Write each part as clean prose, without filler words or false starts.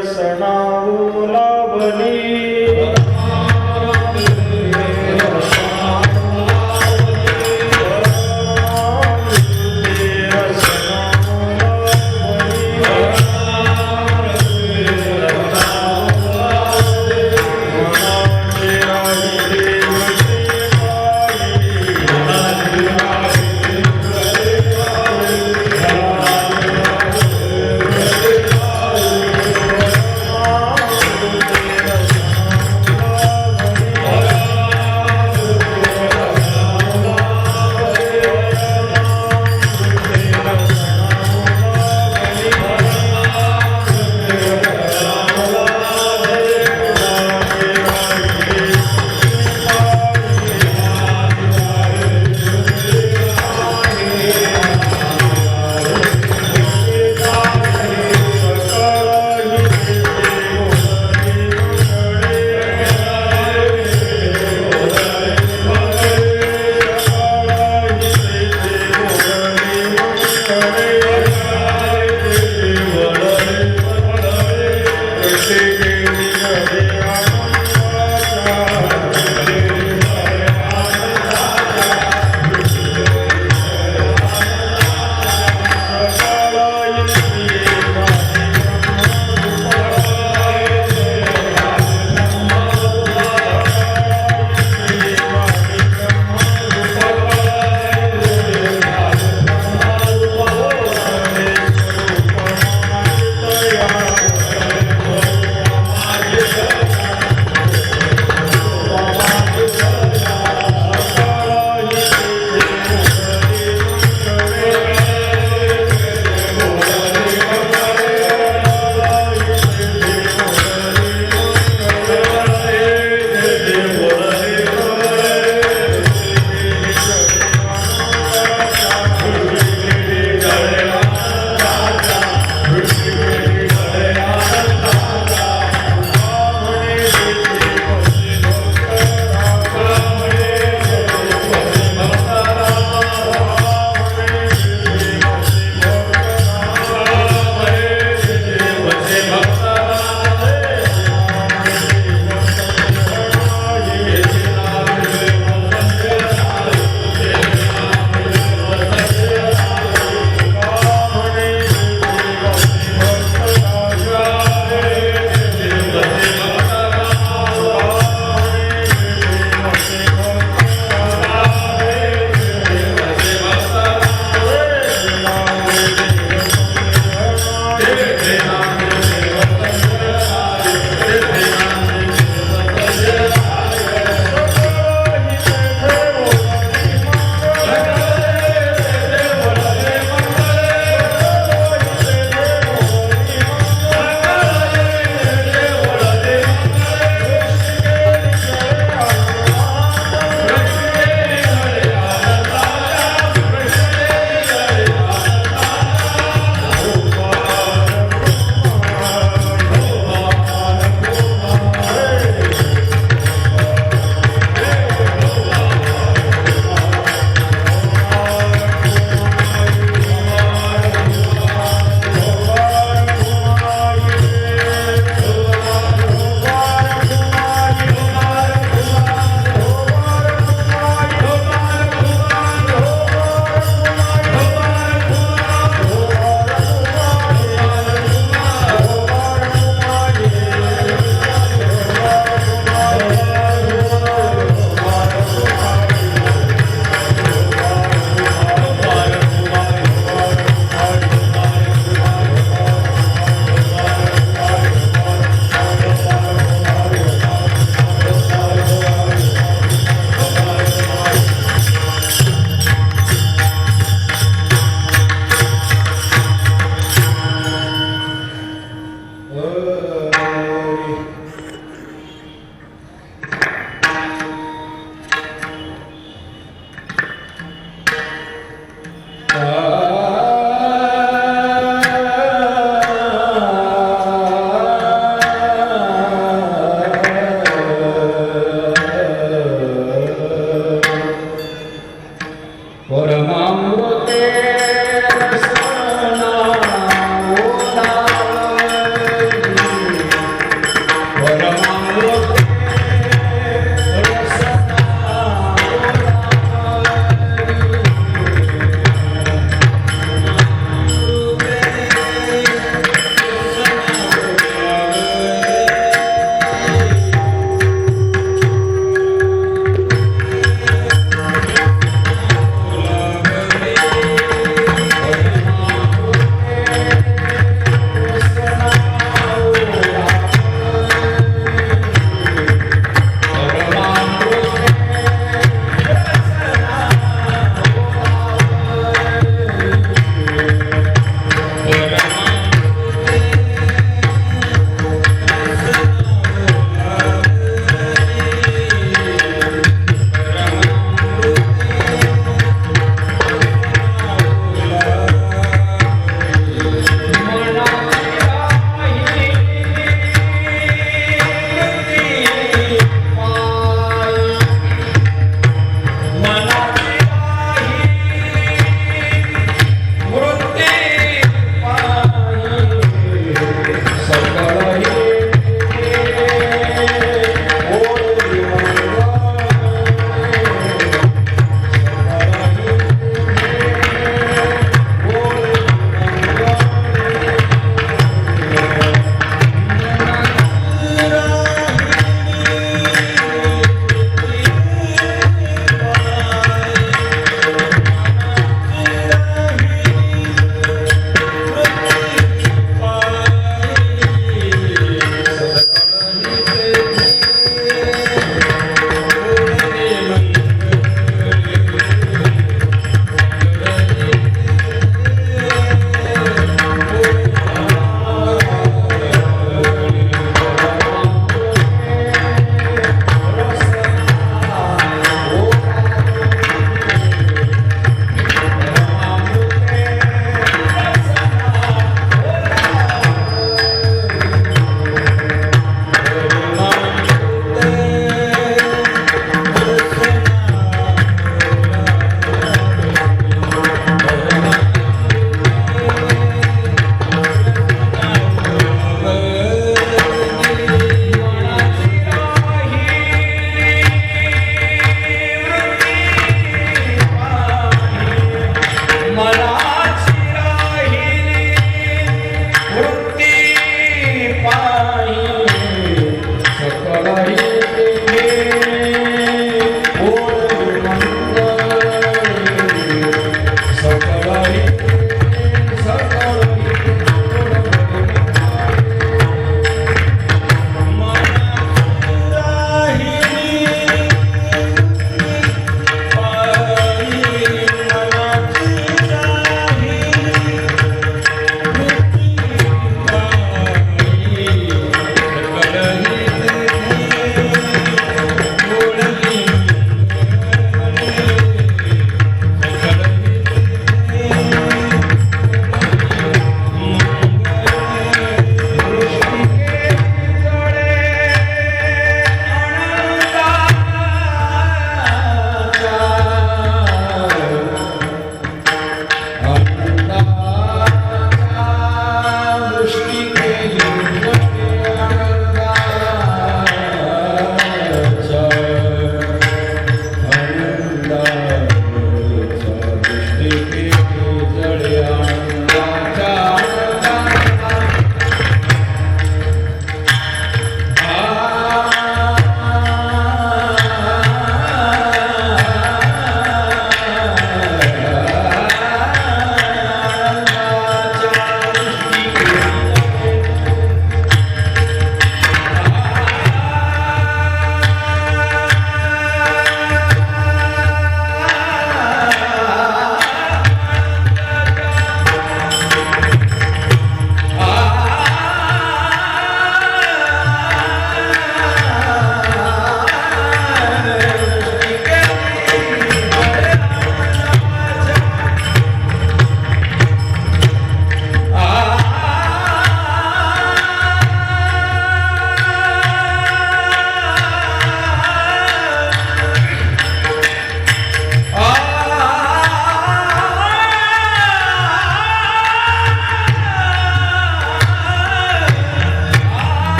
असनाऊ लाभली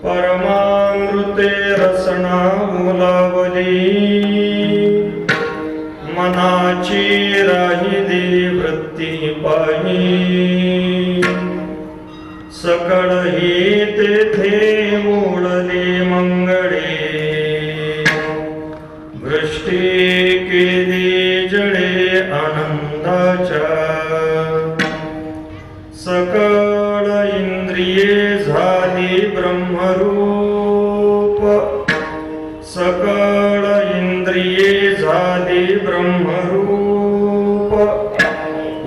परमामृते रसना मुलावली मनाची राहिली वृत्ती पाही सकळ ही तेथे मूळले मंगळे वृष्टी केली जळे आनंदाच्या सकळ इंद्रिये झाली ब्रह्मरूप सकळ इंद्रिये झाली ब्रह्मरूप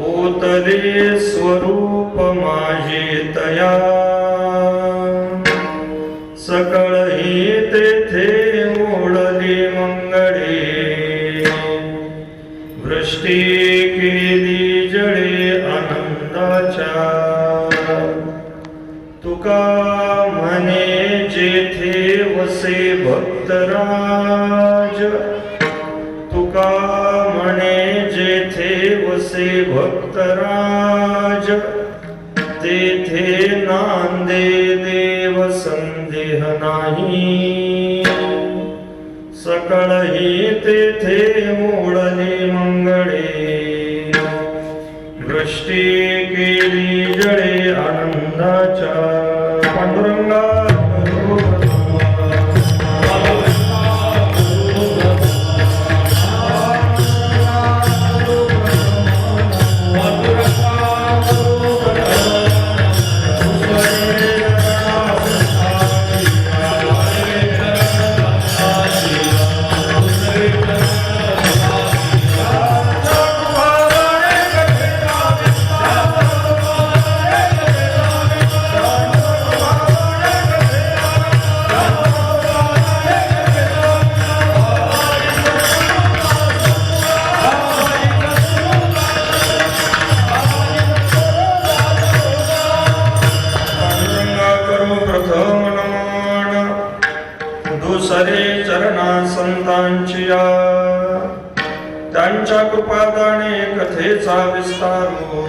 ओतले स्वरूप माझे तया सकळ ही तेथे मोडली मंगळे वृष्टी केली जळे आनंदाच्या तुका म्हणे जेथे वसे भक्तराज तुका म्हणे जेथे वसे भक्तराज तेथे नांदे देव संदेह नाही सकळ ही तेथे मोडली मंगळे वृष्टी केली जळे आनंदाच्या पांडुरंगा दुसरे चरणा संतांचिया त्यांच्या कृपादाने कथेचा विस्तारो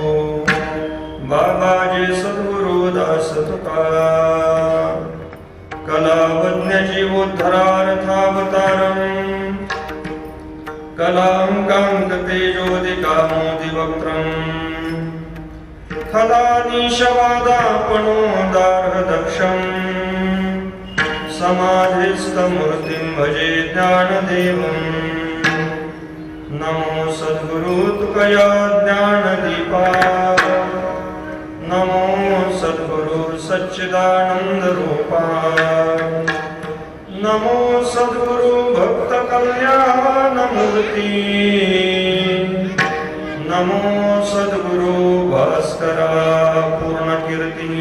बाबाजी सद्गुरु दास तुका कलावज्ञ जीवोद्धरार्थावतारम् कलां कांत तेजोदिकामोदिवक्त्रम् खलानीशवादापणोदार्हदक्षम् समाधिस्थमूर्तिं भजे ज्ञानदेवम् नमो सद्गुरु तुकया ज्ञानदीपा नमो सद्गुरु सच्चिदानंद रूपा नमो सद्गुरु भक्त कल्याण मूर्ती नमो सद्गुरु भास्करा पूर्ण कीर्ती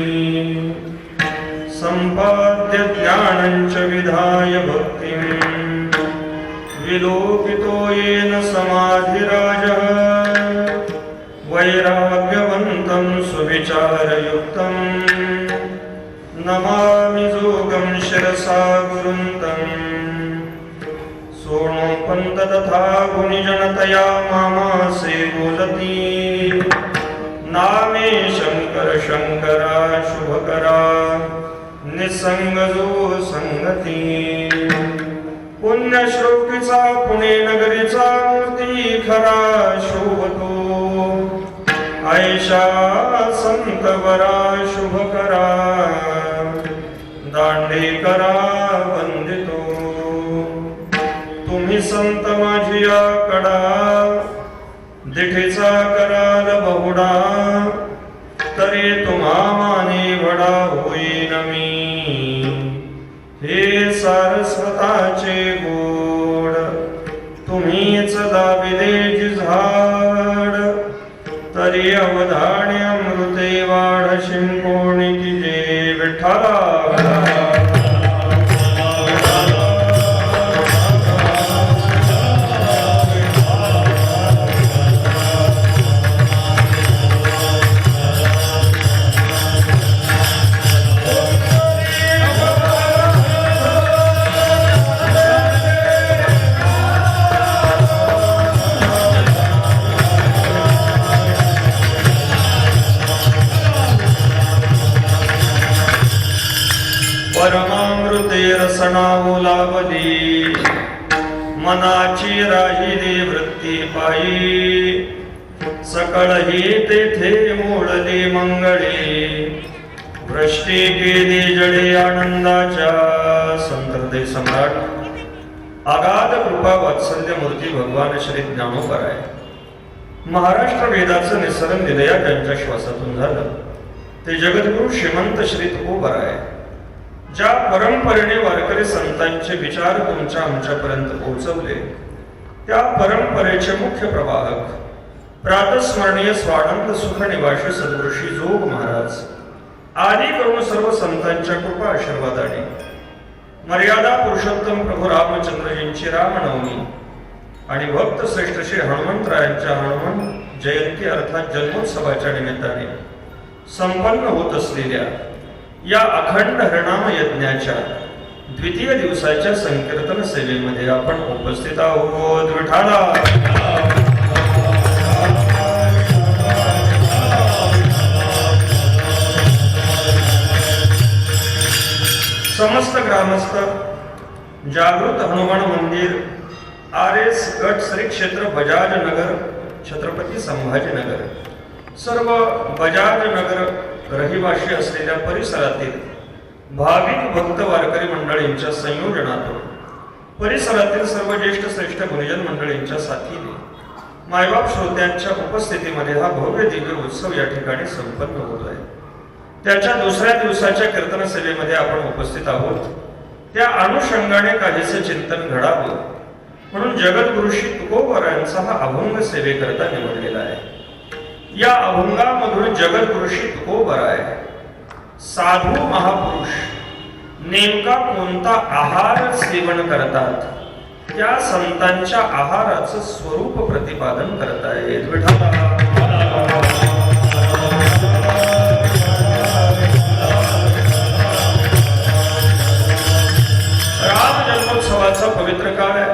संपाद्य ज्ञानञ्च विधाय भक्तिं विलोकितो येन समाधिराजः वैराग्यवन्तं सुविचारयुक्तं नमामि जोगं शिरसा गुरुं तं सोणोपन्त तथा गुणिजनतया मामासे बोलती नामे शंकर शंकरा शुभकरा निसंग जो संगती पुण्यश्लोकीचा पुणे नगरीचा मूर्ती खरा शोभतो ऐशा संत वरा शुभकरा दांडेकरा वंदितो तुम्ही संत माझिया कडा दिठेचा कराल बहुडा तरी तुम्हा माने वडा होईन मी हे सारस्वताचे गोड तुम्हीच दाविले झाड तरी अवधाने अमृते वाढ शिंपोणी की जे विठ्ठला अमृते रसना ओलावली, मनाची राहिली वृत्ती पायी, सकळही तेथे मोडली मंगळे, वृष्टी केली जडे आनंदाच्या. संत हृदय सम्राट अगाध कृपा वात्सल्य मूर्ती भगवान श्री ज्ञानोबराय महाराष्ट्र वेदाचं निसरण दिलया त्यांच्या श्वासातून झालं ते जगद्गुरु श्रीमंत श्री तुकोबराय. ज्या परंपरेने वारकरी संतांचे विचार तुमच्या आमच्यापर्यंत पोहोचवले त्या परंपरेचे मुख्य प्रवाहक प्रातस्मरणीय स्वानंद सुख निवासी सद्गुरु श्री जोग महाराज आदी करून सर्व संतांच्या कृपा आशीर्वादाने मर्यादा पुरुषोत्तम प्रभू रामचंद्रजींची रामनवमी आणि भक्त श्रेष्ठ श्री हनुमंतरायांच्या हनुमंत जयंती अर्थात जन्मोत्सवाच्या निमित्ताने संपन्न होत असलेल्या या अखंड हरिनाम यज्ञाच्या द्वितीय दिवसाच्या संकीर्तन सेवेमध्ये आपण उपस्थित आहोत. विठाला समस्त ग्रामस्थ जागृत हनुमान मंदिर RS गट श्री क्षेत्र बजाज नगर छत्रपती संभाजीनगर सर्व बजाज नगर रहिवाशी असलेल्या परिसरातील भाविक भक्त वारकरी मंडळींच्या संयोजनातून परिसरातील सर्व ज्येष्ठ श्रेष्ठ गुणीजन मंडळींच्या साथीने मायबाप श्रोत्यांच्या उपस्थितीमध्ये हा भव्य दिव्य उत्सव या ठिकाणी संपन्न होत आहे. त्याच्या दुसऱ्या दिवसाच्या कीर्तन सेवेमध्ये आपण उपस्थित आहोत. त्या अनुषंगाने काहीसे चिंतन घडावं म्हणून जगद्गुरु श्री तुकोबरायांचा हा अभंग सेवेकरता निवडलेला आहे. या अभंगामधून जगद्गुरु श्री तुकोबराय साधू महापुरुष नेमका कोणता आहार सेवन करतात त्या संतांच्या आहाराचं स्वरूप प्रतिपादन करतायत. विठाला जन्मोत्सवाचा पवित्र काळ आहे.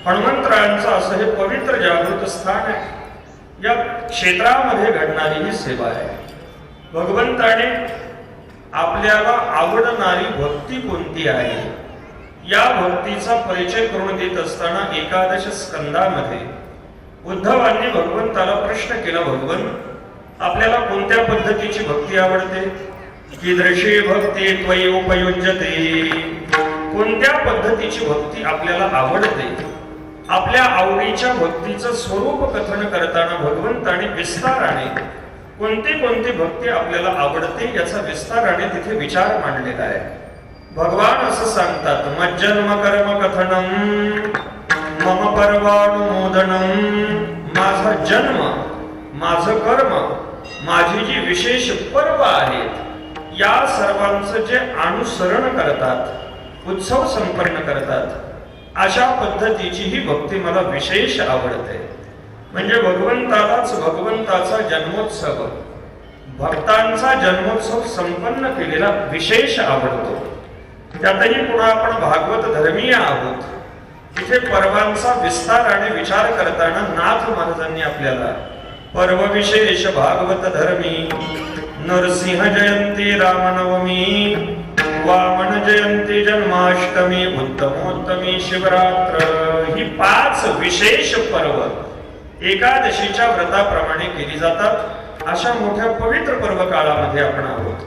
हनुमंतरायांचं असं हे पवित्र जागृत स्थान आहे. या क्षेत्रामध्ये घडणारी ही सेवा आहे. भगवंताने आपल्याला आवडणारी भक्ती कोणती आहे या भक्तीचा परिचय करून देत असताना एकादश स्कंदामध्ये उद्धवांनी भगवंताला प्रश्न केला, भगवंत आपल्याला कोणत्या पद्धतीची भक्ती आवडते? कीदृशी भक्ती त्वयि उपयुज्यते, कोणत्या पद्धतीची भक्ती आपल्याला आवडते? आपल्या आवडीच्या भक्तीचं स्वरूप कथन करताना भगवंताने विस्ताराने कोणती कोणती भक्ती आपल्याला आवडते याचा विस्ताराने तिथे विचार मांडलेला आहे. भगवान असं सांगतात, मज्जन्म कर्म कथनम मम पर्वानुमोदनम, माझा जन्म, माझं कर्म, माझी जी विशेष पर्व आहेत या सर्वांचं जे अनुसरण करतात, उत्सव संपन्न करतात, अशा पद्धतीची ही भक्ती मला विशेष आवडते. म्हणजे भगवंतालाच भगवंताचा जन्मोत्सव, भक्तांचा जन्मोत्सव संपन्न केलेला विशेष आवडतो. त्यातही पुन्हा आपण भागवत धर्मीय आहोत. तिथे पर्वांचा विस्ताराने विचार करताना नाथ महाराजांनी आपल्याला पर्व विशेष भागवत धर्मी, नरसिंह जयंती रामनवमी, वामन जयंती जन्माष्टमी, उत्तमोत्तमी शिवरात्र ही 5 विशेष पर्व एकादशीच्या व्रताप्रमाणे केली जातात. अशा मोठ्या पवित्र पर्व काळामध्ये आपण आहोत.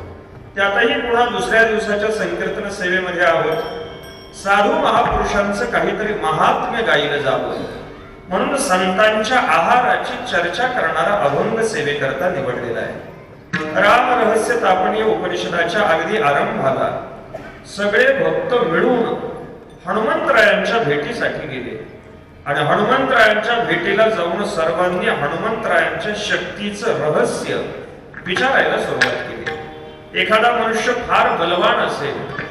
त्यातही पुन्हा दुसऱ्या दिवसाच्या संकीर्तन सेवेमध्ये आहोत. साधू महापुरुषांचं काहीतरी महात्म्य गायलं जावं म्हणून संतांच्या आहाराची चर्चा करणारा अभंग सेवेकरता निवडलेला आहे. राम रहस्य तापनीय उपनिषदाच्या अगदी आरंभाला सगळे भक्त मिळून हनुमंतरायांच्या भेटीसाठी गेले आणि हनुमंतरायांच्या भेटीला जाऊन सर्वांनी हनुमंतरायांच्या शक्तीचं रहस्य विचारायला सुरुवात केली. एखादा मनुष्य फार बलवान असेल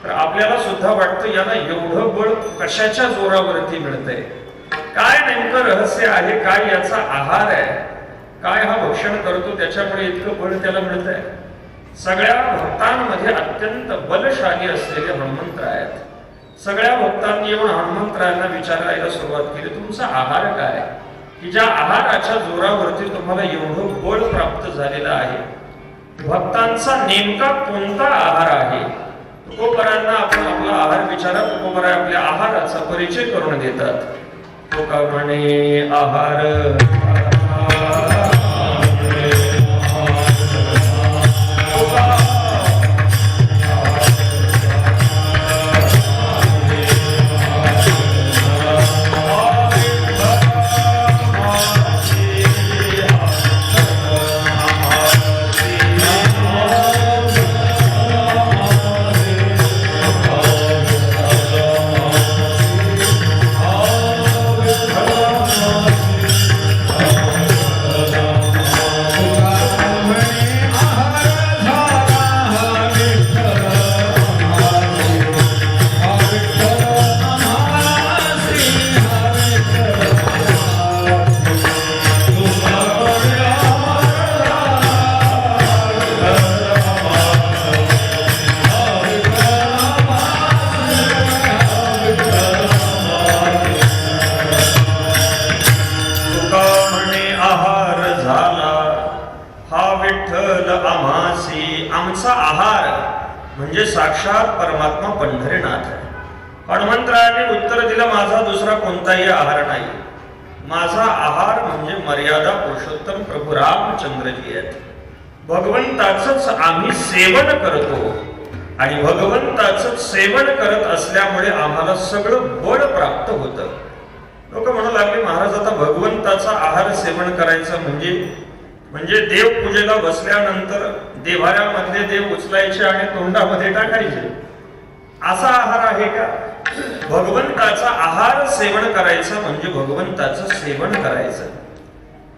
तर आपल्याला सुद्धा वाटतं याला एवढं बळ कशाच्या जोरावरती मिळतंय, काय नेमकं रहस्य आहे, काय याचा आहार आहे, काय हा भक्षण करतो त्याच्यामुळे इतकं बळ त्याला मिळत आहे. सगळ्या भक्तांमध्ये अत्यंत बलशाली असलेले हनुमंतराय आहेत. सगळ्या भक्तांनी येऊन हनुमंतरायांना विचारायला सुरुवात केली, तुमचा आहार काय, की ज्या आहाराच्या जोरावरती तुम्हाला एवढं बळ प्राप्त झालेलं आहे. भक्तांचा नेमका कोणता आहार आहे तुकोबरांना आपण आपला आहार विचारा. तुकोबराय आपल्या आहाराचा परिचय करून देतात. तुका म्हणे आहार आमचा आहार म्हणजे साक्षात परमात्मा पंढरीनाथ आहे. हनुमंतरायाने उत्तर दिलं, माझा दुसरा कोणताही आहार नाही. माझा आहार म्हणजे मर्यादा पुरुषोत्तम प्रभू रामचंद्रजी आहेत. भगवंताचंच आम्ही सेवन करतो आणि भगवंताचं सेवन करत असल्यामुळे आम्हाला सगळं बळ प्राप्त होतं. लोक म्हणू लागले, महाराज आता भगवंताचा आहार सेवन करायचं म्हणजे देवपूजेला बसल्यानंतर देव्हाऱ्यामधले देव उचलायचे आणि तोंडामध्ये टाकायचे, असा आहार आहे का? भगवंताचा आहार सेवन करायचं म्हणजे भगवंताचं सेवन करायचं.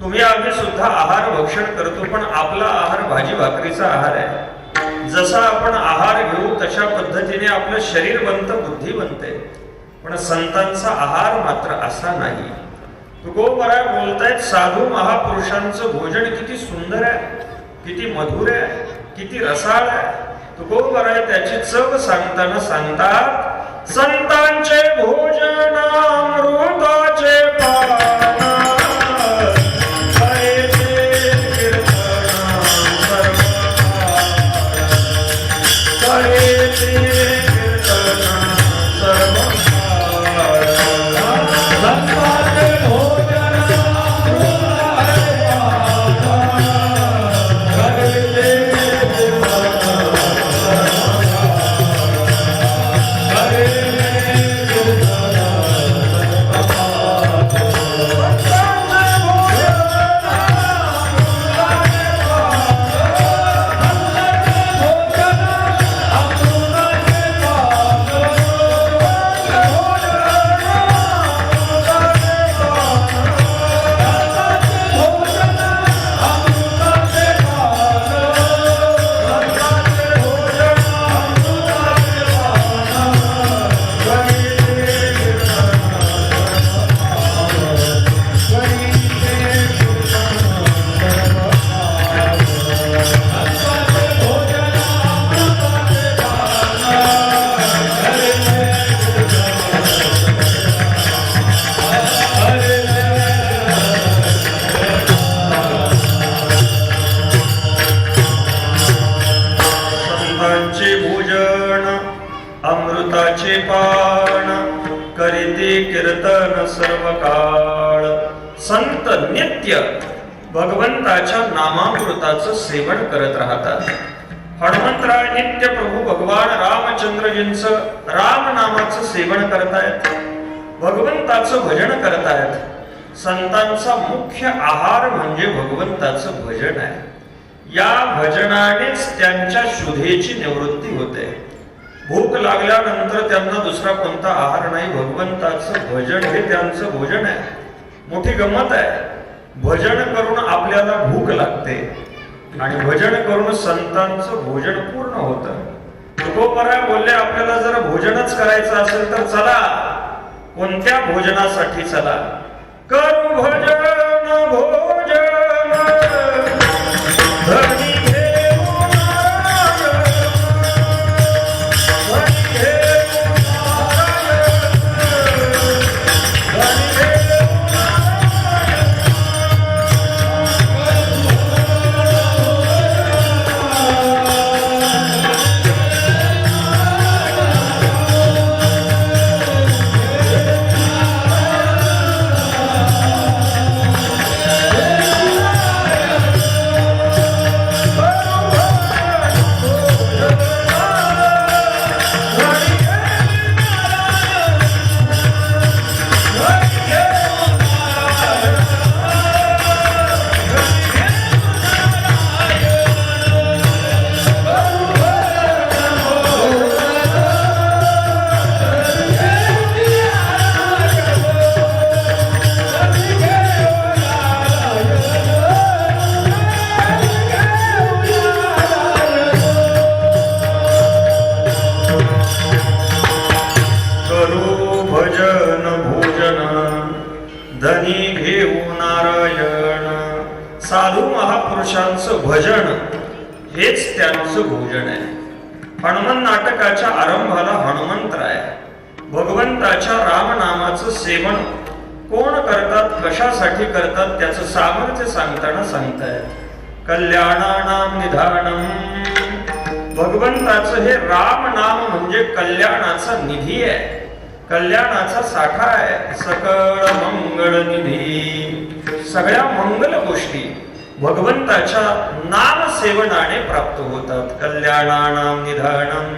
तुम्ही आम्ही सुद्धा आहार भक्षण करतो, पण आपला आहार भाजी भाकरीचा आहार आहे. जसा आपण आहार घेऊ तशा पद्धतीने आपलं शरीर बनतं, बुद्धी बनते. पण संतांचा आहार मात्र असा नाही. तुकोबराय बोलतायत, साधू महापुरुषांचं भोजन किती सुंदर आहे, किती मधुर आहे, किती रसाळ आहे. तुकोबराय त्याची चव सांगताना सांगतात, संतांचे भोजन अमृताचे पान, अमृताचे पान करीते कीर्तन सर्व काळ. संत नित्य भगवंताच्या नामामृताचं सेवन करत राहतात. हनुमंतराय नित्य प्रभू भगवान रामचंद्रजींचं राम नामाचं सेवन करतायत, भगवंताचं भजन करतायत. संतांचा मुख्य आहार म्हणजे भगवंताचं भजन आहे. या भजनानेच त्यांच्या शुद्धेची निवृत्ती होते. भूक लागल्यानंतर त्यांना दुसरा कोणता आहार नाही, भगवंताचं भजन हे त्यांचं भोजन आहे. मोठी गंमत आहे, भजन करून आपल्याला भूक लागते आणि भजन करून संतांचं भोजन पूर्ण होतं. तुकोबराय बोलले, आपल्याला जर भोजनच करायचं असेल तर चला. कोणत्या भोजनासाठी चला? करू भजन भोजन धनी घेऊ नारायण. साधू महापुरुषांचं भजन हेच त्यांचं भोजन आहे. हनुमान नाटकाच्या आरंभाला हनुमंतराय भगवंताच्या रामनामाचं सेवन कोण करतात, कशासाठी करतात, त्याचं सामर्थ्य सांगताना सांगतायत. कल्याणानाम निधानम. भगवंताचं हे राम नाम म्हणजे कल्याणाचा निधी आहे, कल्याणाचा साठा आहे. सकळ मंगळ निधी. सगळ्या मंगल गोष्टी भगवंताच्या नाम सेवनाने प्राप्त होतात. कल्याणानाम निधानम.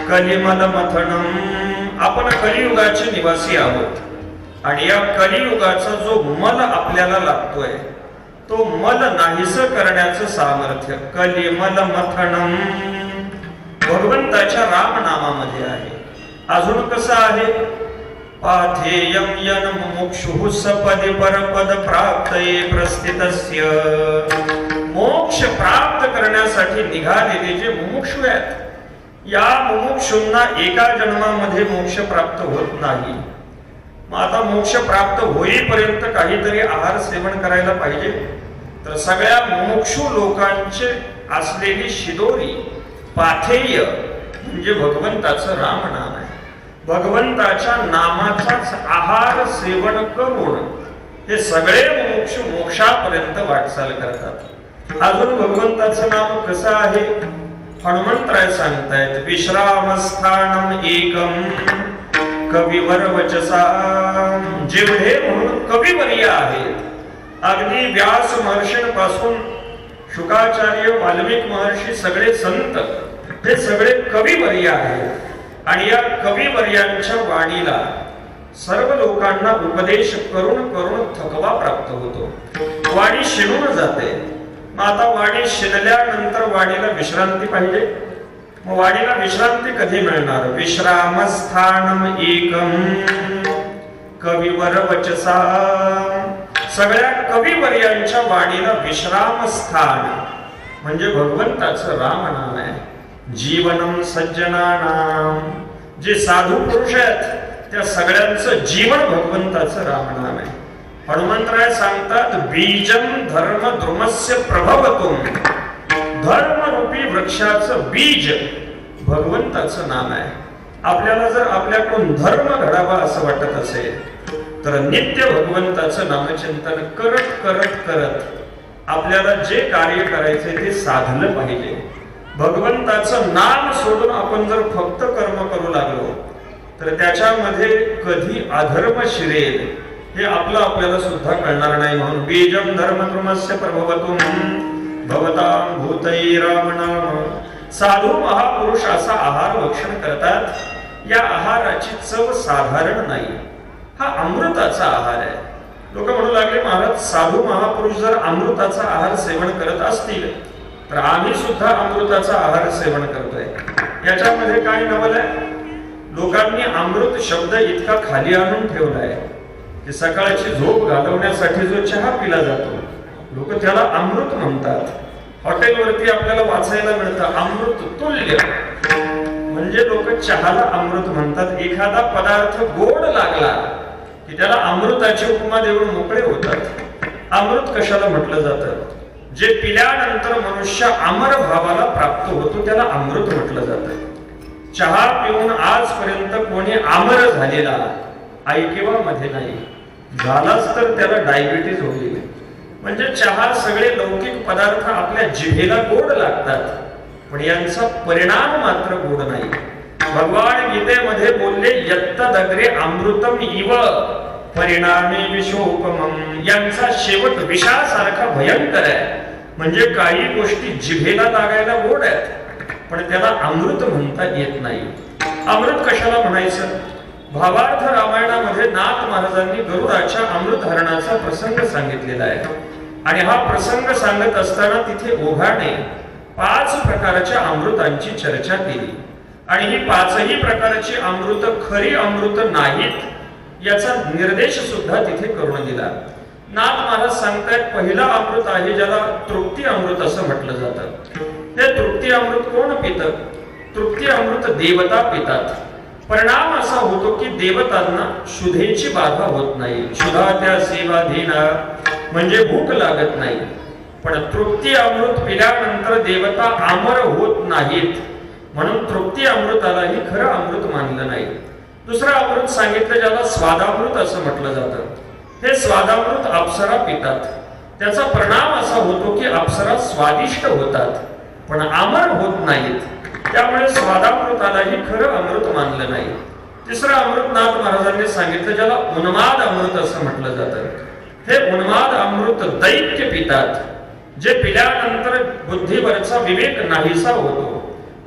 कलिमल मथनम. आपण कलियुगाचे निवासी आहोत आणि या कलियुगाचा जो मल आपल्याला लागतोय तो मल नाहीस करण्याचं सामर्थ्य कलिमल मथनम भगवंताच्या राम नामामध्ये आहे. अजून कसं आहे? पाथेयम यन मुमुक्षुः सपदि परपद प्राप्तये प्रस्थितस्य. मोक्ष प्राप्त करण्यासाठी निघालेले जे मुमुक्षु आहेत, या मुमुक्षूंना एका जन्मामध्ये मोक्ष प्राप्त होत नाही. मग आता मोक्ष प्राप्त होईपर्यंत काहीतरी आहार सेवन करायला पाहिजे. तर सगळ्या मुमुक्षु लोकांचे असलेली शिदोरी पाथेय म्हणजे भगवंताचं राम नाम आहे. भगवंताच्या नामाचाच आहार सेवन करून हे सगळे मुमुक्षु मोक्षापर्यंत वाटचाल करतात. अजून भगवंताचं नाम कसं आहे? हनुमंतराय सांगतायत. विश्रामस्थानम एकम कविवर वचसा. जेवढे म्हणून कविवर्य आहेत, अगदी व्यास महर्षींपासून शुकाचार्य, वाल्मिक महर्षी, सगळे संत हे सगळे कविवर्य आहेत. आणि या कविवर्यांच्या वाणीला सर्व लोकांना उपदेश करून करून थकवा प्राप्त होतो. वाणी शिणून जाते. मग आता वाणी शिनल्यानंतर वाणीला विश्रांती पाहिजे. मग वाणीला विश्रांती कधी मिळणार? विश्रामस्थानम एकम कविवर वचसा. सगळ्या कविवर्यांच्या वाणीला विश्राम स्थान म्हणजे भगवंताचं राम नाम आहे. जीवनम सज्जनानाम. जे साधू पुरुष आहेत त्या सगळ्यांचं जीवन भगवंताचं राम नाम आहे. हनुमंतराय सांगतात. बीजम धर्म द्रुमस्य प्रभवतुम. धर्मरूपी वृक्षाचं बीज भगवंताचं नाम आहे. आपल्याला जर आपल्याकडून धर्म घडावा असं वाटत असेल तर नित्य भगवंताचं नामचिंतन करत करत करत आपल्याला जे कार्य करायचे ते साधलं पाहिजे. भगवंताचं नाम सोडून आपण जर फक्त कर्म करू लागलो तर त्याच्यामध्ये कधी अधर्म शिरेल हे आपल्याला सुद्धा कळणार नाही. म्हणून बीजम धर्मद्रुमस्य प्रभवतुम भवतां भूतै राम नाम. साधू महापुरुष असा आहार भक्षण करतात. या आहाराची चव साधारण नाही. हा अमृताचा आहार आहे. लोक म्हणू लागले, महाराज साधू महापुरुष जर अमृताचा आहार सेवन करत असतील तर आम्ही सुद्धा अमृताचा आहार सेवन करतोय. याच्यामध्ये काय नवल आहे? लोकांनी अमृत शब्द इतका खाली आणून ठेवलाय की सकाळची झोप घालवण्यासाठी जो चहा पिला जातो लोक त्याला अमृत म्हणतात. हॉटेलवरती आपल्याला वाचायला मिळतं अमृत तुल्य. म्हणजे लोक चहाला अमृत म्हणतात. एखादा पदार्थ गोड लागला की त्याला अमृताची उपमा देऊन मोकळे होतात. अमृत कशाला म्हटलं जातं? जे पिल्यानंतर मनुष्य अमर भावाला प्राप्त होतो त्याला अमृत म्हटलं जातं. चहा पिऊन आजपर्यंत कोणी अमर झालेला ऐकिवामध्ये नाही. झालाच तर त्याला डायबिटीज होईल. म्हणजे चहा सगळे लौकिक पदार्थ आपल्या जिभेला गोड लागतात पण यांचा परिणाम मात्र गोड नाही. भगवान गीतेमध्ये बोलले यत्तदग्रे अमृतम इव परिणामी विषोपमम. यांचा शेवट विषासारखा भयंकर आहे. म्हणजे काही गोष्टी जिभेला लागायला गोड आहेत पण त्याला अमृत म्हणता येत नाही. अमृत कशाला म्हणायचं? भावार्थ रामायणामध्ये नाथ महाराजांनी गरुडाच्या अमृत हरणाचा प्रसंग सांगितलेला आहे. आणि हा प्रसंग सांगत असताना तिथे ओघाने 5 प्रकारच्या अमृतांची चर्चा केली. आणि ही 5ही प्रकारची अमृत खरी अमृत नाहीत याचा निर्देश सुद्धा तिथे करून दिला. नाथ महाराज सांगतायत पहिला अमृत आहे ज्याला तृप्ती अमृत असं म्हटलं जातं. हे तृप्ती अमृत कोण पितं? तृप्ती अमृत देवता पितात. परिणाम असा होतो की देवतांना शुद्धेची बाधा होत नाही. शुद्धा त्या सेवाधीना म्हणजे भूक लागत नाही. पण तृप्ती अमृत पिल्यानंतर देवता अमर होत नाहीत, म्हणून तृप्ती अमृतालाही खरं अमृत मानलं नाही. दुसरं अमृत सांगितलं ज्याला स्वादामृत असं म्हटलं जातं. हे स्वादामृत अप्सरा पितात. त्याचा परिणाम असा होतो की अप्सरा स्वादिष्ट होतात पण अमर होत नाहीत. त्यामुळे स्वादामृतालाही खरं अमृत मानलं नाही. तिसरं अमृत नाथ महाराजांनी सांगितलं ज्याला उन्माद अमृत असं म्हटलं जातं. हे उन्माद अमृत दैत्य पितात, जे पिल्यानंतर बुद्धीवरचा विवेक नाहीसा होतो.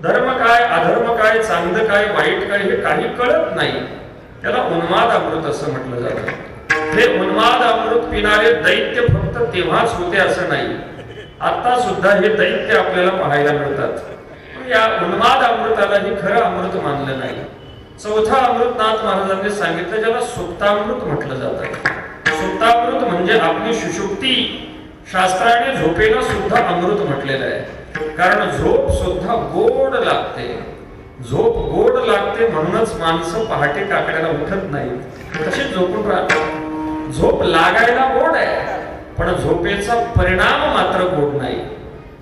धर्म काय, अधर्म काय, चांगलं काय, वाईट काय हे काही कळत नाही. त्याला उन्माद अमृत असं म्हटलं जातं. हे उन्माद अमृत पिणारे दैत्य फक्त तेव्हाच होते असं नाही, आता सुद्धा हे दैत्य आपल्याला पाहायला मिळतात. पण या उन्माद अमृतालाही खरं अमृत मानलं नाही. चौथा अमृत नाथ महाराजांनी सांगितलं ज्याला सुप्तामृत म्हटलं जातं. सुप्तामृत म्हणजे आपली सुषुप्ती. शास्त्राने झोपेला सुद्धा अमृत म्हटलेलं आहे, कारण झोप सुद्धा गोड लागते. झोप गोड लागते म्हणूनच माणसं पहाटे काकड्याला उठत नाही, तशीच झोपून राहतात. झोप लागायला गोड आहे पण झोपेचा परिणाम मात्र गोड नाही.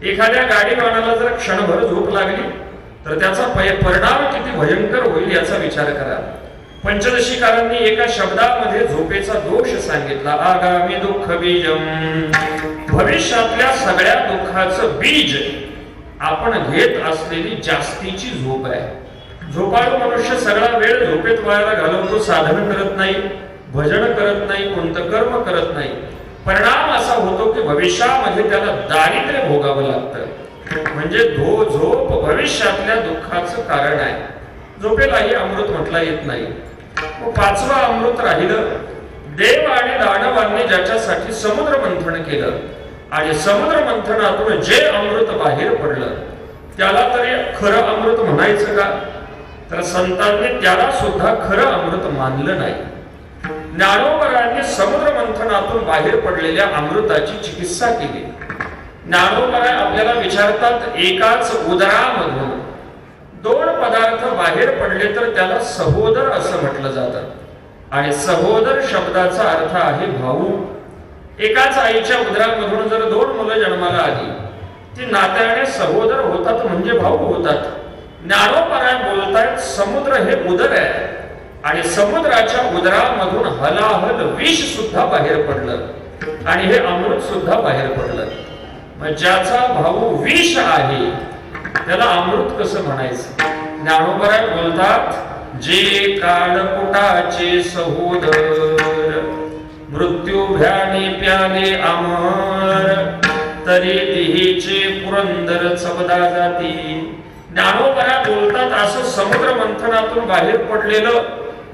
एखाद्या गाडीवानाला जर क्षणभर झोप लागली तर त्याचा परिणाम किती भयंकर होईल याचा विचार करा. पंचदशीकारांनी एका शब्दामध्ये झोपेचा दोष सांगितला. आगामी दुःख बीजम, भविष्यातल्या सगळ्या दुःखाचं बीज आपण घेत असलेली जास्तीची झोप आहे. झोपाळू मनुष्य सगळा वेळ झोपेत व्हायला घालवतो, साधन करत नाही, भजन करत नाही, कोणतं कर्म करत नाही. परिणाम असा होतो की भविष्यामध्ये त्याला दारिद्र्य भोगावं लागतं. म्हणजे झोप भविष्यातल्या दुःखाचं कारण आहे. झोपेलाही अमृत म्हटला येत नाही. पाचवं अमृत राहिलं देव आणि दानवांनी ज्याच्यासाठी समुद्र मंथन केलं आणि समुद्र मंथनातून जे अमृत बाहेर पडलं त्याला तरी खरं अमृत म्हणायचं का? तर संतांनी त्याला सुद्धा खरं अमृत मानलं नाही. ज्ञानोबरांनी समुद्र मंथनातून बाहेर पडलेल्या अमृताची चिकित्सा केली. ज्ञानोबरा आपल्याला विचारतात, एकाच उदरामधून दोन पदार्थ बाहेर पडले तर त्याला सहोदर असं म्हटलं जातं. आणि सहोदर शब्दाचा अर्थ आहे भाऊ. एकाच आईच्या उदरामधून जर दोन मुलं जन्माला आली ती नात्याने सहोदर होतात म्हणजे भाऊ होतात. ज्ञानोबराय बोलतायत समुद्र हे उदर आहे आणि समुद्राच्या उदरामधून हलाहल विष सुद्धा बाहेर पडलं आणि हे अमृत सुद्धा बाहेर पडलं. मग ज्याचा भाऊ विष आहे त्याला अमृत कसं म्हणायचं? ज्ञानोबराय बोलतात, जे काळकुटाचे सहोदर मृत्यू भ्याने प्याले अमर, तरी तिहेचे पुरंदर चवदा जाती. ज्ञानोबराय बोलतात, असं समुद्र मंथनातून बाहेर पडलेलं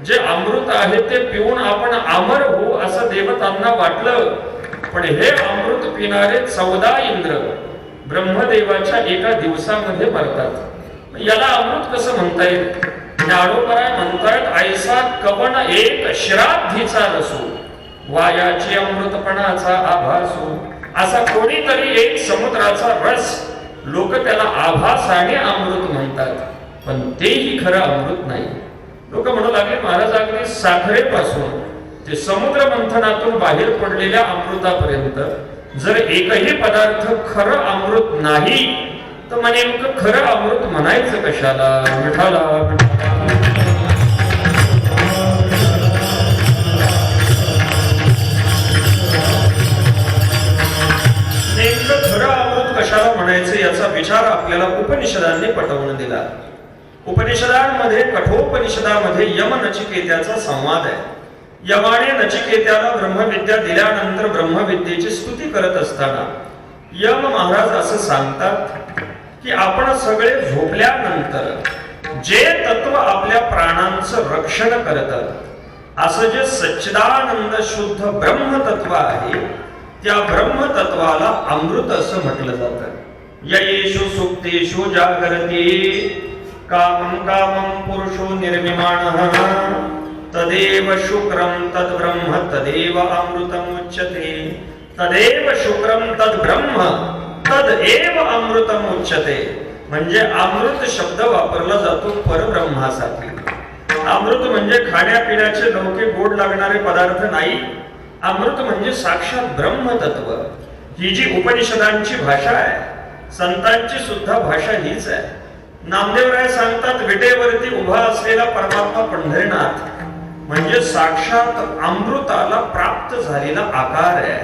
जे अमृत आहे ते पिऊन आपण अमर हो असं देवतांना वाटलं. पण हे अमृत पिणारे 14 इंद्र ब्रह्मदेवाच्या एका दिवसामध्ये मरतात. याला अमृत कसं म्हणता येईल? ज्ञानोबराय म्हणतायत, ऐसा कवन एक श्राद्धीचा रसो, वायाची अमृतपणाचा आभासो. असा कोणीतरी एक समुद्राचा रस, लोक त्याला आभासाने अमृत म्हणतात पण तेही खरं अमृत नाही. लोक म्हणू लागले, महाराज अगदी साखरेपासून ते समुद्र मंथनातून बाहेर पडलेल्या अमृतापर्यंत जर एकही पदार्थ खरं अमृत नाही तर मग नेमकं खरं अमृत म्हणायचं कशाला? विठाला नेमकं खरं अमृत कशाला म्हणायचं याचा विचार आपल्याला उपनिषदांनी पटवून दिला. उपनिषदांमध्ये कठोपनिषदामध्ये यम नचिकेत्याचा संवाद आहे. यमाने नचिकेत्याला ब्रह्मविद्या दिल्यानंतर ब्रह्मविद्येची स्तुती करत असताना यम महाराज असं सांगतात की आपण सगळे झोपल्यानंतर जे तत्व आपल्या प्राणांचं रक्षण करतं असं जे सच्चिदानंद शुद्ध ब्रह्मतत्व आहे त्या ब्रह्मतत्वाला अमृत असं म्हटलं जातं. येषु सुप्तेषु जागरति कामं कामं पुरुषो निर्विमाणः तदेव शुक्रम तद्ब्रह्म तदेव अमृतमुच्यते. तदेव शुक्रम तद्ब्रह्म तदेव अमृतमुच्यते. म्हणजे अमृत शब्द वापरला जातो परब्रह्मासाठी. अमृत म्हणजे खाण्यापिण्याचे लौकिक गोड लागणारे पदार्थ नाही. अमृत म्हणजे साक्षात ब्रह्मतत्व. ही जी उपनिषदांची भाषा आहे, संतांची सुद्धा भाषा हीच आहे. नामदेवराय सांगतात, विटेवरती उभा असलेला परमात्मा पंढरीनाथ म्हणजे साक्षात अमृताला प्राप्त झालेला आकार आहे.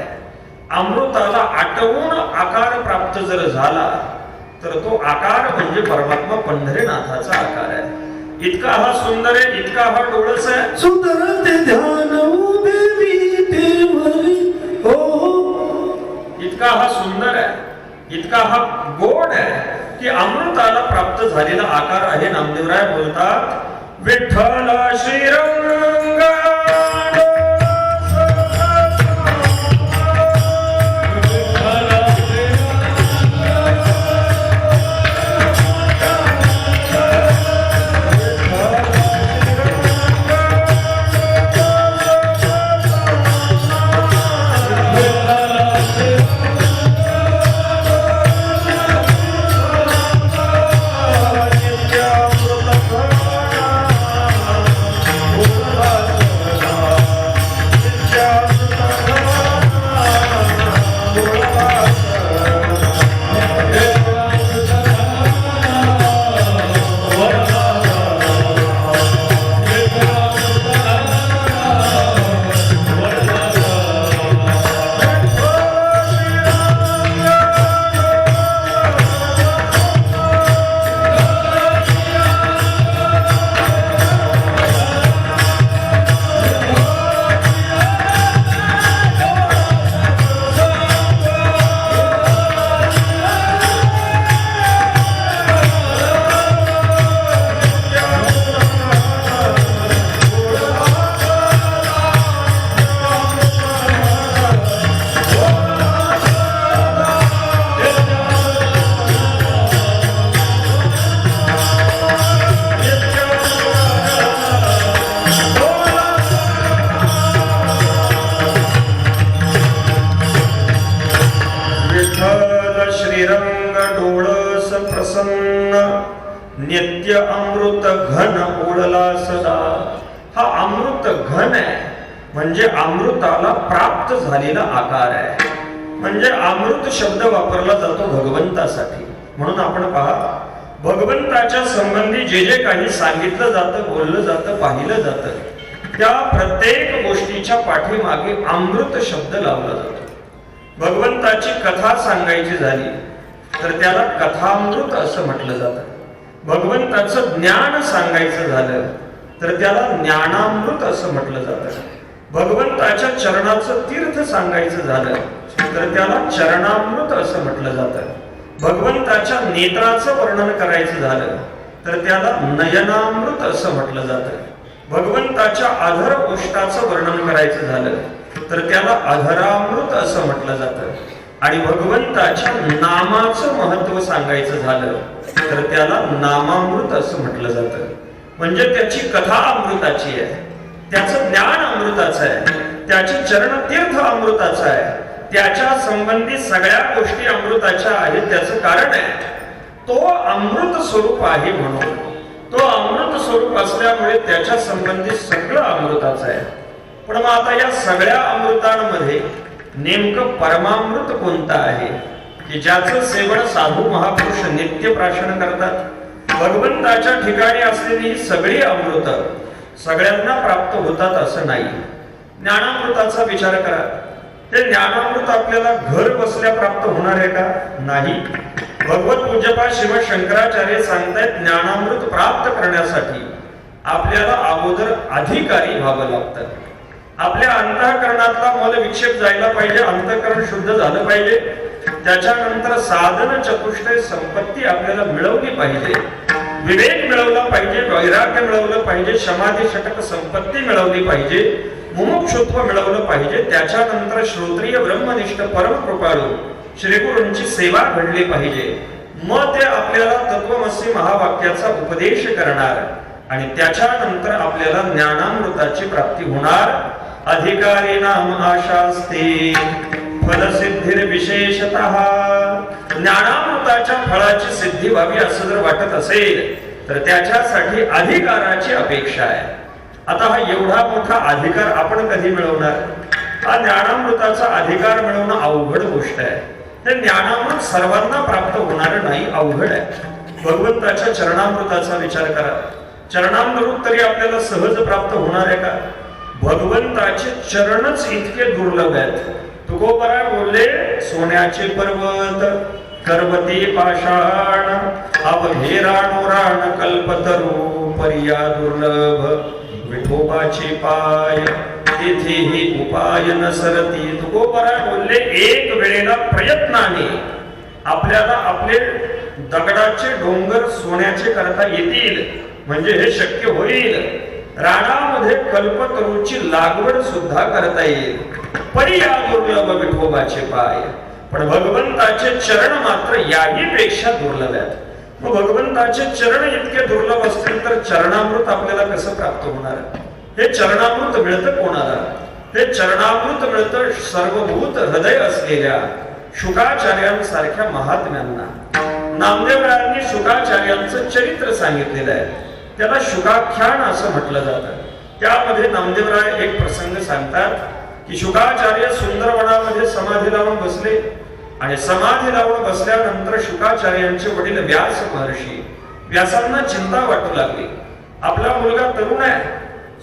अमृताला आटवून आकार प्राप्त जर झाला तर तो आकार म्हणजे परमात्मा पंढरीनाथाचा आकार आहे. इतका हा सुंदर आहे, इतका हा डोळस आहे. सुंदर ते ध्यान उभे विटेवरी हो. इतका हा सुंदर आहे, इतका हा गोड आहे की अमृताला प्राप्त झालेला आकार आहे. नामदेवराय बोलतात, विठ्ठल श्रीरंग नित्य अमृत घन ओढला सदा. हा अमृत घन आहे म्हणजे अमृताला प्राप्त झालेला आकार आहे. म्हणजे अमृत शब्द वापरला जातो भगवंतासाठी. म्हणून आपण पहा, भगवंताच्या संबंधी जे जे काही सांगितलं जातं, बोललं जातं, पाहिलं जातं, त्या प्रत्येक गोष्टीच्या पाठीमागे अमृत शब्द लावला जातो. भगवंताची कथा सांगायची झाली तर त्याला कथामृत असं म्हटलं जातं. भगवंताचं ज्ञान सांगायचं झालं तर त्याला ज्ञानामृत असं म्हटलं जातं. भगवंताच्या चरणाचं तीर्थ सांगायचं झालं तर त्याला चरणामृत असं म्हटलं जातं. भगवंताच्या नेत्राचं वर्णन करायचं झालं तर त्याला नयनामृत असं म्हटलं जातं. भगवंताच्या अधर ओष्ठाचं वर्णन करायचं झालं तर त्याला अधरामृत असं म्हटलं जातं. आणि भगवंताच्या नामाचं महत्व सांगायचं झालं तर त्याला नामामृत असं म्हटलं जातं. म्हणजे त्याची कथा अमृताची आहे, त्याचं ज्ञान अमृताचं आहे, त्याची चरणतीर्थ अमृताचं आहे, त्याच्या संबंधी सगळ्या गोष्टी अमृताच्या आहेत. त्याचं कारण आहे तो अमृत स्वरूप आहे. म्हणून तो अमृत स्वरूप असल्यामुळे त्याच्या संबंधी सगळं अमृताचं आहे. पण मग आता या सगळ्या अमृतांमध्ये नेमकं परमामृत कोणतं आहे की ज्याचं सेवन साधू महापुरुष नित्य प्राशन करतात. भगवंताच्या ठिकाणी असलेली सगळी अमृत सगळ्यांना प्राप्त होतात असं नाही. ज्ञानामृताचा विचार करा. हे ज्ञानामृत आपल्याला घर बसल्या प्राप्त होणार आहे का? नाही. भगवत पूज्यपाद शिव शंकराचार्य सांगतायत, ज्ञानामृत प्राप्त करण्यासाठी आपल्याला अगोदर अधिकारी व्हावं लागतं. आपल्या अंतःकरणातला मल विक्षेप जायला पाहिजे, अंतःकरण शुद्ध झालं पाहिजे. त्याच्यानंतर साधन चतुष्टय संपत्ती आपल्याला मिळवली पाहिजे, विवेक मिळवला पाहिजे, वैराग्य मिळवलं पाहिजे, समाधी षटक संपत्ती मिळवली पाहिजे, मुमुक्षुत्व मिळवलं पाहिजे. त्याच्यानंतर श्रोत्रिय ब्रह्मनिष्ठ परम कृपाळू श्रीगुरूंची सेवा घडली पाहिजे. मग ते आपल्याला तत्वमसी महावाक्याचा उपदेश करणार आणि त्याच्यानंतर आपल्याला ज्ञानामृताची प्राप्ती होणार. अधिकारी नाम आशास्ते फलसिद्धिर विशेषतः. ज्ञानामृताच्या फळाची सिद्धी व्हावी असं जर वाटत असेल तर त्याच्यासाठी अधिकाराची अपेक्षा आहे. आता हा एवढा मोठा अधिकार आपण कधी मिळवणार? हा ज्ञानामृताचा अधिकार मिळवणं अवघड गोष्ट आहे. हे ज्ञानामृत सर्वांना प्राप्त होणार नाही, अवघड आहे. भगवंताच्या चरणामृताचा विचार करा. चरणामृत तरी आपल्याला सहज प्राप्त होणार आहे का? भगवंताचे चरणच इतके दुर्लभ आहेत. तुकोबरा बोलले, सोन्याचे पर्वत कर्वती पाषाण अवघे राण कल्पतरू पर्या दुर्लभ विठोबाचे पाय तेथेही उपाय नसरती. तुकोबरा बोलले, एक वेळेला प्रयत्नाने आपल्याला आपले दगडाचे डोंगर सोन्याचे करता येतील, म्हणजे हे शक्य होईल. राणामध्ये कल्पतरूची लागवड सुद्धा करता येईल. पर्या दुर्लभ विठोबाचे पाय. पण भगवंताचे चरण मात्र याही पेक्षा दुर्लभ आहेत. मग भगवंताचे चरण इतके दुर्लभ असतील तर चरणामृत आपल्याला कसं प्राप्त होणार? हे चरणामृत मिळतं कोणाला? हे चरणामृत मिळतं सर्वभूत हृदय असलेल्या शुकाचार्यांसारख्या महात्म्यांना. नामदेवरायांनी शुकाचार्यांचं चरित्र सांगितलेलं आहे. त्याला शुकाख्यान असं म्हटलं जातं. त्यामध्ये नामदेवराय एक प्रसंग सांगतात की शुकाचार्य सुंदरवनामध्ये समाधी लावून बसले आणि समाधी लावून बसल्यानंतर शुकाचार्यांचे वडील व्यास महर्षी, व्यासांना चिंता वाटू लागली. आपला मुलगा तरुण आहे,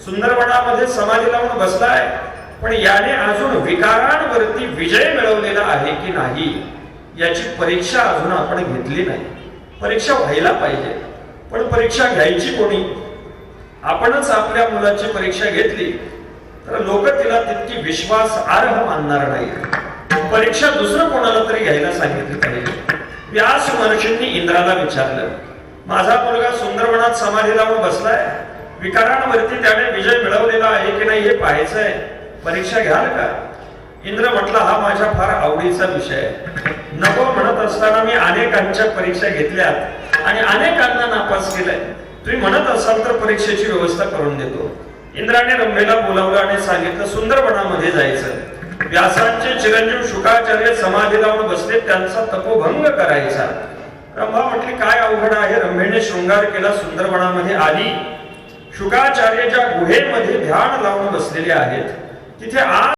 सुंदरवनामध्ये समाधी लावून बसलाय, पण याने अजून विकारांवरती विजय मिळवलेला आहे की नाही याची परीक्षा अजून आपण घेतली नाही. परीक्षा व्हायला पाहिजे, पण परीक्षा घ्यायची कोणी? आपणच आपल्या मुलाची परीक्षा घेतली तर लोक तिला तितकी विश्वासार्ह मानणार नाही. परीक्षा दुसरं कोणाला तरी घ्यायला सांगितली पाहिजे. व्यास महर्षींनी इंद्राला विचारलं, माझा मुलगा सुंदरवनात समाधी लावून बसलाय, विकारांवरती त्याने विजय मिळवलेला आहे की नाही हे पाहायचंय, परीक्षा घ्याल का? इंद्र म्हटला, हा माझ्या फार आवडीचा विषय आहे. नको म्हणत असताना मी अनेकांच्या परीक्षा घेतल्यात आणि अनेकांना नापास केलंय. तुम्ही म्हणत असाल तर परीक्षेची व्यवस्था करून देतो. इंद्राने रंभेला बोलावलं आणि सांगितलं, सुंदरवनामध्ये जायचं. व्यासांचे चिरंजीव शुकाचार्य समाधी लावून बसले, त्यांचा तपोभंग करायचा. रंभा म्हटली, काय अवघड आहे? रंभेने शृंगार केला, सुंदरवनामध्ये आली. शुकाचार्य ज्या गुहेमध्ये ध्यान लावून बसलेले आहेत तिथे आज